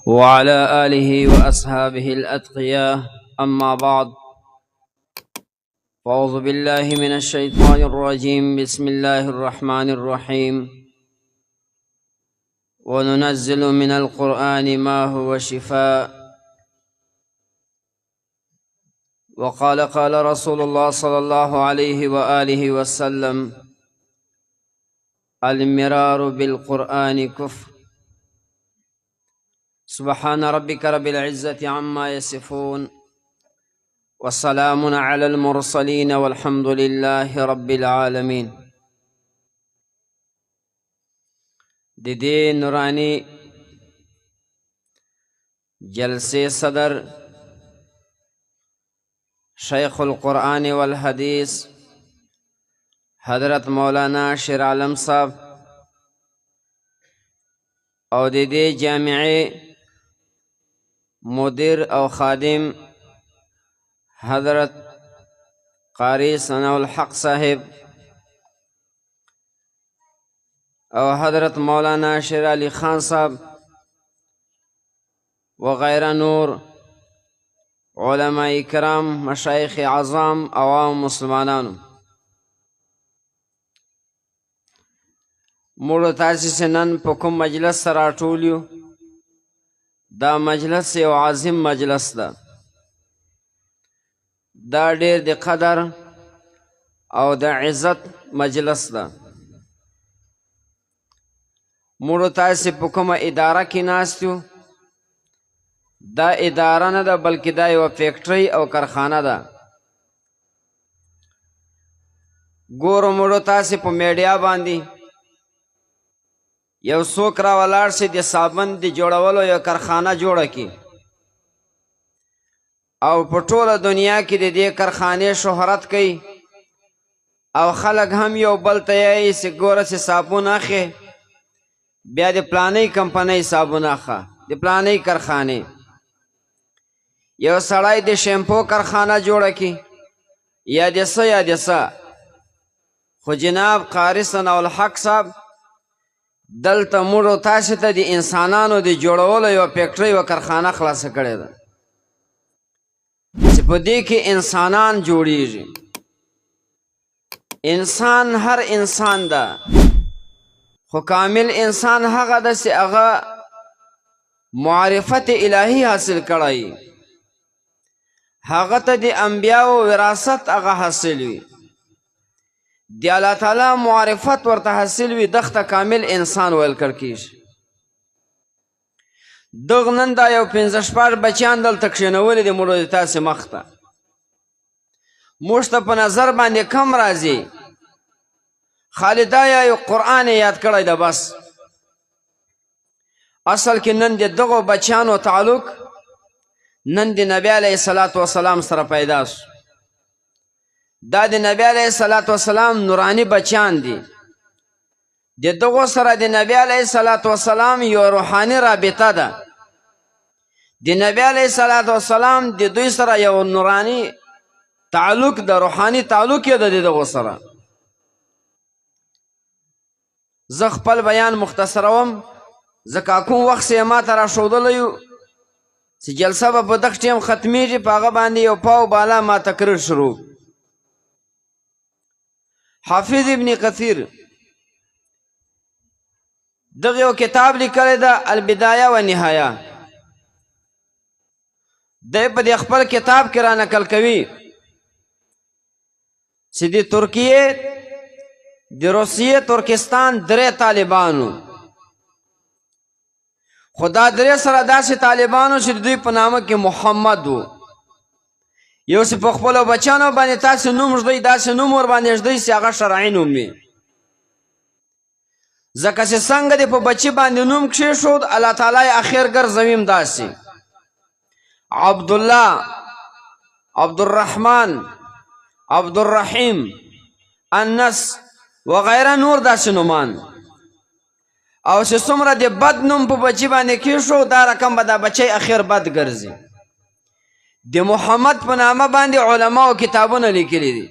وعلى آله وأصحابه الأتقياء أما بعد فأعوذ بالله من الشيطان الرجيم بسم الله الرحمن الرحيم وننزل من القرآن ما هو شفاء وقال رسول الله صلى الله عليه وآله وسلم المرار بالقرآن كفر سبحان ربك رب العزة عما يصفون والسلام على المرسلين والحمد لله رب العالمين. د دې نورانی جلسه صدر شیخ القرآن والحدیث حضرت مولانا شیر عالم صاحب او د دې جامعه مدیر او خادم حضرت قاری ثناء الحق صاحب او حضرت مولانا شیر علی خان صاحب وغیرہ نور علماء کرام مشایخ اعظام عوام مسلمانانو موږ تاسو نن په کوم مجلس سره راټول یو دا مجلس یو عظیم مجلس ده دا ډېر د قدر او د عزت مجلس ده موږ تاسو په کومه اداره کې ناست یو دا اداره نه ده بلکې دا یوه فیکټرۍ او کارخانه ده ګورو موږ تاسو په میډیا باندې یو څوک راولاړ شي د صابن د جوړولو یو کارخانه جوړه کړي او په ټوله دنیا کې د دې کارخانې شهرت کوي او خلک هم یو بل ته یایي چې ګوره چې صابون اخلي بیا د پلانۍ کمپنۍ صابون اخله د پلانۍ کارخانې یو سړی د شیمپو کارخانه جوړه کړي یا د څه یا د څه خو جناب قاري ثناء الحق صاحب دلته موږ تاسو ته د انسانانو د جوړولو یوه فیکټرۍ یوه کارخانه خلاصه کړې ده چې په دې کې انسانان جوړیږي انسان هر انسان ده خو کامل انسان هغه ده چې هغه معرفت الهی حاصل کړی هغه ته د انبیاو وراثت هغه حاصل وي د الله تعالی معرفت ورته حاصل وي دغه کامل انسان ویل کېږي دغه نن دا یو 15 بچیان دلته کښېنولي دي موږ د تاسې مخ ته موږ ته په نظر باندې کم راځي خالي دا یو قرآن یاد کړی ده بس اصل کې نن د دغو بچیانو تعلق نن د نبی علیه الصلاة وسلام سره پیدا شو دا د نبی علیه الصلاة وسلام نورانی بچیان دي د دغو سره د نبی علیه الصلاة وسلام یو روحاني رابطه ده د نبی علیه الصلاة وسلام د دوی سره یو نورانی تعلق ده روحاني تعلق یې ده د دغو سره زه خپل بیان مختصروم ځکه کوم وخت یې ما ته راښودلی و چې جلسه به په دغه ټیم ختمیږي په هغه باندې یو پاو بالا ما تقریر شروع حافظ ابن کثیر دغه یو کتاب لیکلی ده البدایه و نهایه دی په دې خپل کتاب کې را نقل کوي چې د ترکیې د روسیې ترکستان درې طالبانو خو دا درې سره داسې طالبانو چې د دوی په نامه کې محمد و یو چې په خپلو بچیانو باندې تاسې نوم ږدئ داسې نوم ورباندې ږدئ چې هغه شرعي نوم وي ځکه چې څنګه دې په بچي باندې نوم کښېښود الله تعالی یې اخر ګرځوي همداسې عبدالله عبدالرحمن عبدالرحیم انس وغیره نور داسې نومان او چې څومره د بد نوم په بچي باندې کېښود دا رقم به دا بچی اخر بد ګرځي د محمد په نامه باندې علماو کتابونه لیکلي دي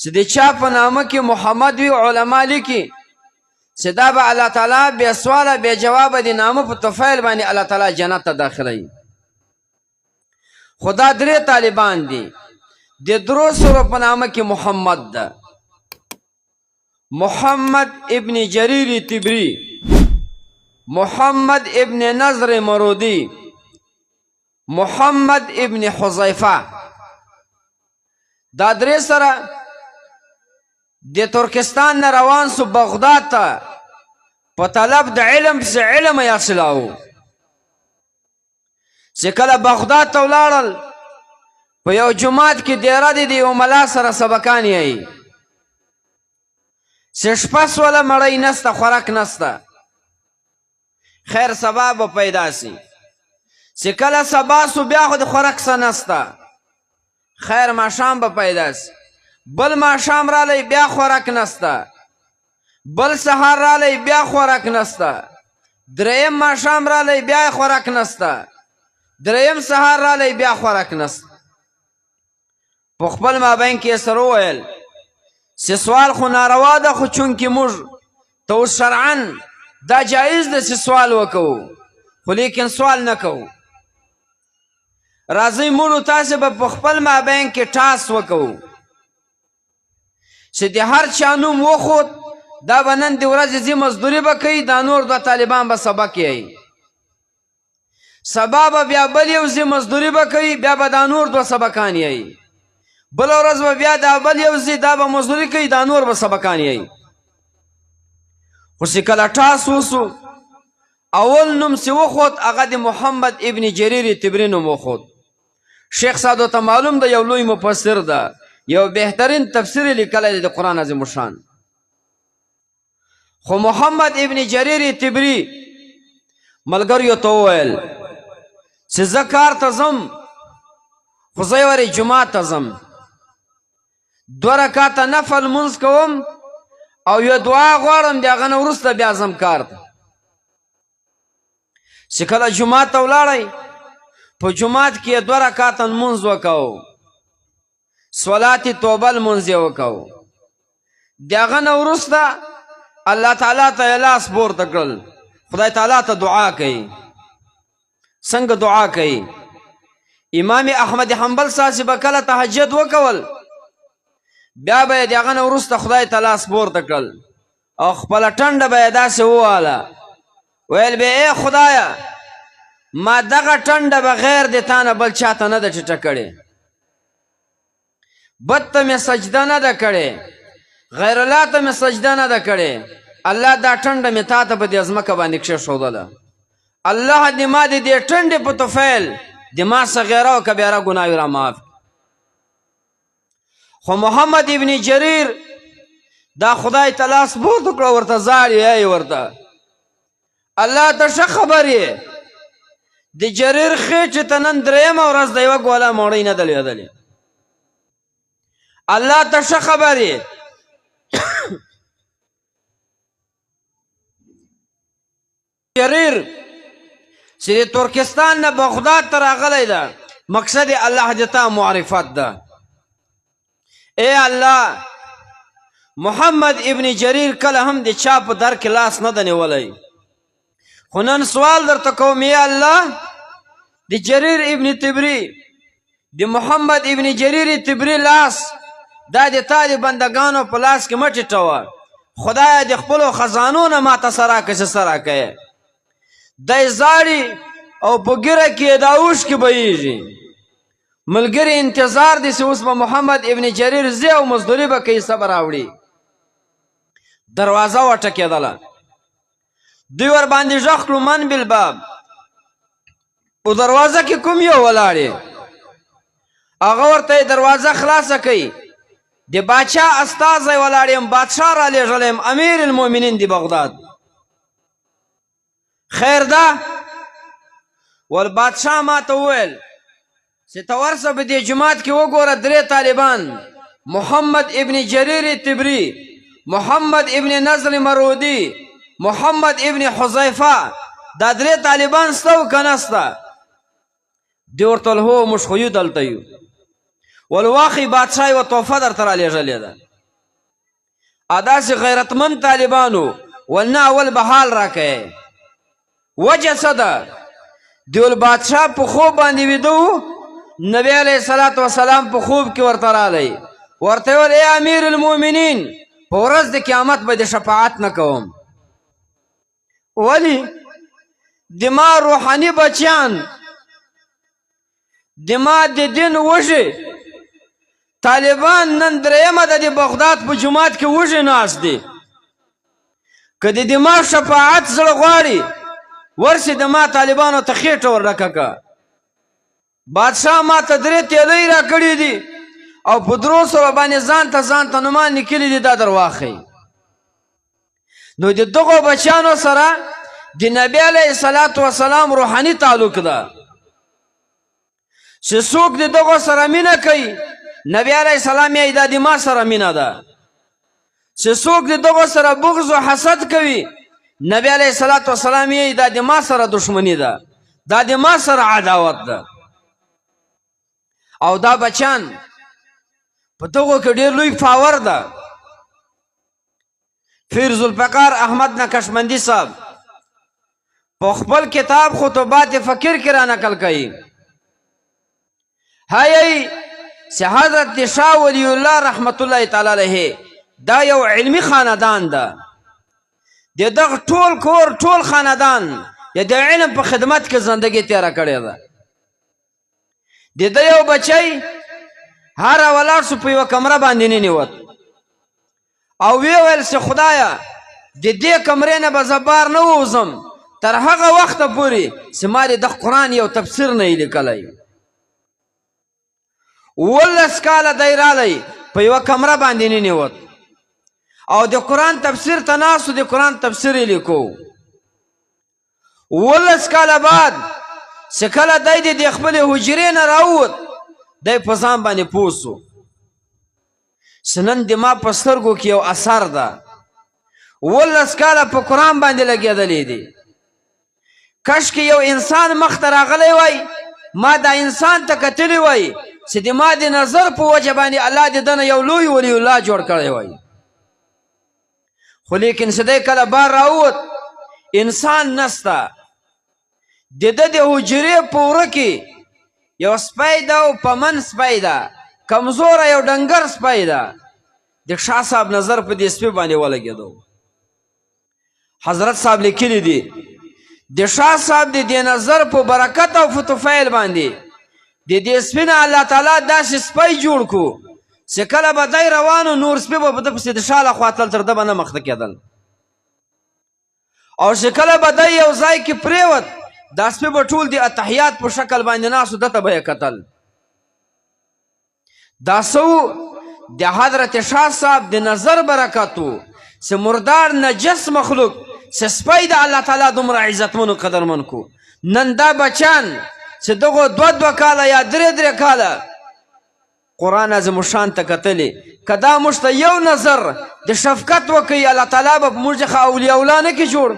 چې د چا په نامه کې محمد وي علما لیکي چې دا به الله تعالی بې سواله بې جوابه د نامه په طفیل باندې الله تعالی جنت ته داخلوي. خو دا درې طالبان دي. د درو سورو په نامه کې محمد ده، محمد ابن جریر طبری، محمد ابن نضر مرودی، محمد ابن حذیفه. دا درې سره د ترکستان نه روان سو بغداد ته په طلب د علم پسې علم یې حاصلاو. چې کله بغداد ته ولاړل په یو جومات کې دیره دی د یو ملا سره سبقان یې چې شپه سوله مړۍ نسته خوراک نسته. خیر سبا به پیدا سي. چې کله سبا سو بیا خو د خوراک څه نسته. خیر ماښام به پیدا سي. بل ماښام رالی بیا خوراک نسته. بل سهار رالی بیا خوراک نسته. دریم ماښام رالی بیا خوراک نسته. دریم سهار رالی بیا خوراک نسته. په خپل مابین کې سره وویل چې سوال خو ناروا ده، خو چونکې موږ ته اوس شرعاً دا جایز ده چې سوال وکوو، خو لیکن سوال نه کوو. راځئ موږ تاسې به په خپل مابین کې ټاس وکوو چې د هر چا نوم وخوت دا به نن د ورځې ځي مزدوري به کوي، دا نور دوه طالبان به سبق یی. سبا به بیا بل یو ځي مزدوري به کوي، بیا به دا نور دوه سبقان یی. بل ورځ به بیا دا بل یو ځي دا به مزدوري کوي، دا نور به سبقان یی. خو چې کله ټاس وسو اول نوم چې وخوت هغه د محمد ابن جریر طبري نوم وخوت. شیخ صاحب ته معلوم ده یو لوی مفسر ده، یو بهترین تفسیر لیکلی دی د قرآن عظیم الشان. خو محمد ابن جریر طبري ملګریو ته وویل چې زه کار ته ځم، خو زه یې جومات ته ځم، 2 رکعاته نفل لمونځ کوم او یو دعا غواړم، د هغه نه وروسته بیا ځم کار ته. چې کله جومات ته ولاړی په جومات کې یې 2 رکعاته لمونځ وکړو، صلات توبه لمونځ یې وکړو. د هغه نه وروسته الله تعالی ته یې لاس پورته کړل، خدای تعالی ته دعا کوي. څنګه دعا کوي؟ امام احمد حنبل صاحب به کله تهجد وکول بیا به یې د هغه نه وروسته خدای ته لاس پورته کړل او خپله ټنډه به یې داسې وواله، ویل به ای خدایه ما دغه ټنډه بغیر د تا نه بل چاته نه ده ټیټه کړې، بت ته مې سجده نه ده کړې، غیر الله ته مې سجده نه ده کړې. الله دا ټنډه مې تا ته په دې ځمکه باندې کښېښودله. الله دې ما د دې ټنډې په طفیل د ما صغیره او کبیره ګناوې را معاف. خو محمد ابن جریر دا خدای ته لاس پورته کړه، ورته زاړي یې ورته الله ته ښه خبر یې د جریر خېټې ته نن 3مه ورځ د یوه ګوله موړۍ نه ده لوېدلې. الله ته ښه خبر یې جریر چې د ترکستان نه بغداد ته راغلی ده، مقصد الله د تا معرفت ده. ای الله محمد ابن جریر کله هم د چا په در کې لاس نه ده نیولی، خو نن سوال درته کوم ای الله د جریر ابن طبري د محمد ابن جریر طبري لاس دا د تا د بندګانو په لاس کې مه ټیټوه، خدایه د خپلو خزانو نه ماته څه راکړه چې څه راکړې. دی زاړي او په ګیره کې د اوښکې بهیږي، ملګري انتظار دی چې اوس به محمد ابن جریر ځي او مزدوري به کوي، صبر راوړي. دروازه وټکېدله، دوی ورباندې غږ کړو من بالباب، په دروازه کې کوم یو ولاړې؟ هغه ورته دروازه خلاصه کوي، د باچا استازی ولاړ یم، بادشاه را لېږلی یم، امیر المؤمنین د بغداد. خیر ده ول بادشاه ما ته وویل چې ته ورسه په دې جومات کې وګوره 3 طالبان، محمد ابن جریر طبري، محمد ابن نضر مرودي، محمد ابن حذیفه، دا 3 طالبان سته او که نسته؟ دی ورته ویل هو موږ خو یو دلته یو. ول واخی بادشاه یوه تحفه درته را لېږلې ده، داسې غیرتمند طالبانو ولنا اول به حال راکئ وجه څه ده دیول بادشاه په خوب باندې ویده و نبی علیه الصلاة وسلام په خوب کې ورته رالی ورته ویل ای امیر المؤمنین په ورځ د قیامت به د شفاعت نه کوم ولی دما روحانی بچیان دما د دین وږي طالبان نن درېیمه د بغداد په جومات کې وږي ناست دي که د دما شفاعت زړه غواړي ورسې دما طالبانو ته خېټه ورډکه که بادشاه ما ته 3 تیلۍ را کړي دي او په 300 باندې ځان ته نومان لیکلي دي دا در واخئ نو د دغو بچیانو سره د نبی علیه الصلاة وسلام روحاني تعلق ده چې څوک د دغو سره مینه کوي نبی علیه السلام یې دا د ما سره مینه ده چې څوک د دغو سره بغض و حسد کوي نبی علیه الصلاة وسلام یې دا د ما سره دشمنی ده دا د ما سره عداوت ده او دا بچان په دغو کې ډېر لوی پاور ده پیر ذوالفقار احمد نقشبندي صاحب په خپل کتاب خطبات فقیر کې را نقل کوي هایي چې حضرت شاه ولی الله رحمت الله تعالی علیه دا یو علمی خاندان ده د دغه ټول کور ټول خاندان د علم په خدمت کې زندگی تیره کړې ده د ده یو بچی هر ولاړ شو په یوه کمره باندې ننوت او ویې ویل چې خدایه د دې کمرې نه به زه بار نه ووځم تر هغه وخته پورې چې ما د قرآن یو تفسیر نه یې لیکلی 18 کاله دی رالی په یوه کمره باندې ننوت او د قرآن تفسیر ته ناست و د قرآن تفسیر یې لیکو 18 کاله بعد چې کله دی د خپلې حجرې نه راووت دی په ځان باندې پوه سو چې نن د ما په سترګو کې یو اثر ده 18 کاله په قرآن باندې لګېدلی دی کشکې یو انسان مخ ته راغلی وای ما دا انسان ته کتلی وای چې د ما د نظر په وجه باندې الله د دنه یو لوی ولی الله جوړ کړی وای خو لیکن چې دی کله بار راووت انسان نسته د ده د حجرې په وره کې یو سپی ده او په من سپی ده کمزوره یو ډنګر سپی ده د شاه صاحب نظر په دې سپي باندې ولګېدو حضرت صاحب لیکلي دي د شاه صاحب د دې نظر په برکت او فتوفیل باندې د دې سپي نه الله تعالی داسې سپی جوړ کړو چې کله به دی روانو نور سپي به په ده پسې د شا له خوا تلل تر ده به نه مخته کېدل او چې کله به دی یو ځای کې پرېوت دا سپي به ټول د اتحیات په شکل باندې ناست و ده ته به یې کتل دا څه د حضرت شاه صاحب د نظر برکت و چې مردار نجس مخلوق چې سپی د الله تعالی دومره عزتمن و قدرمن کو نن دا بچان چې دغو 2 کاله یا 3 کاله قرآن عظیم الشان ته کتلی که دا موږ ته یو نظر د شفقت وکوي الله تعالی به په موږ څخه اولیاء الله نه کړي جوړ